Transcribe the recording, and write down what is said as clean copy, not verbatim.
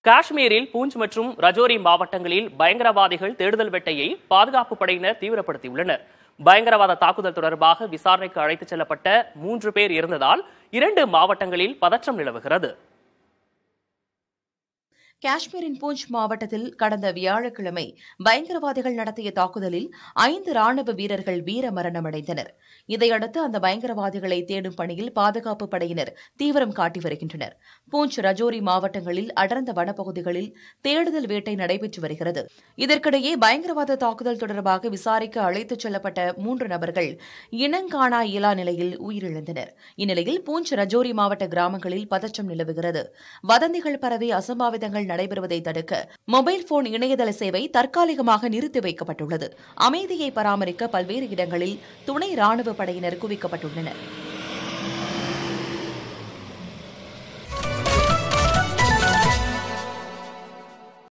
காஷ்மீரில் பூஞ்ச் மற்றும் ரஜோரி மாவட்டங்களில் பயங்கரவாதிகள் தேடுதல் வேட்டையை பாதுகாப்பு படையினர் தீவிரப்படுத்தியுள்ளனர். பயங்கரவாத தாக்குதல் தொடர்பாக விசாரணைக்கு அழைத்துச் செல்லப்பட்ட 3 பேர் இருந்ததால் 2 மாவட்டங்களில் பதற்றம் நிலவுகிறது. காஷ்மீரின் பூஞ்ச் மாவட்டத்தில் கடந்த வியாழக்கிழமை பயங்கரவாதிகள் நடத்திய தாக்குதலில் 5 ராணுவ வீரர்கள் வீரமரணமடைந்தனர். இதையடுத்து அந்த பயங்கரவாதிகளை தேடும் பணியில் பாதுகாப்பு படையினர் தீவிரம் காட்டி வருகின்றனர். பூஞ்ச், ரஜோரி மாவட்டங்களில் அடர்ந்த வனப்பகுதிகளில் தேடுதல் வேட்டை நடைபெற்று வருகிறது. இதற்கிடையே பயங்கரவாத தாக்குதல் தொடர்பாக விசாரிக்க அழைத்துச் செல்லப்பட்ட 3 நபர்கள் இனங்காணா இயலா நிலையில் உயிரிழந்தனர். இந்நிலையில் பூஞ்ச், ரஜோரி மாவட்ட கிராமங்களில் பதற்றம் நிலவுகிறது. வதந்திகள் பரவி அசம்பாவிதங்கள் நடைபெறுவதை தடுக்க மொபைல் போன் இணையதள சேவை தற்காலிகமாக நிறுத்தி வைக்கப்பட்டுள்ளது. அமைதியை பராமரிக்க பல்வேறு இடங்களில் துணை ராணுவ படையினர் குவிக்கப்பட்டுள்ளனர்.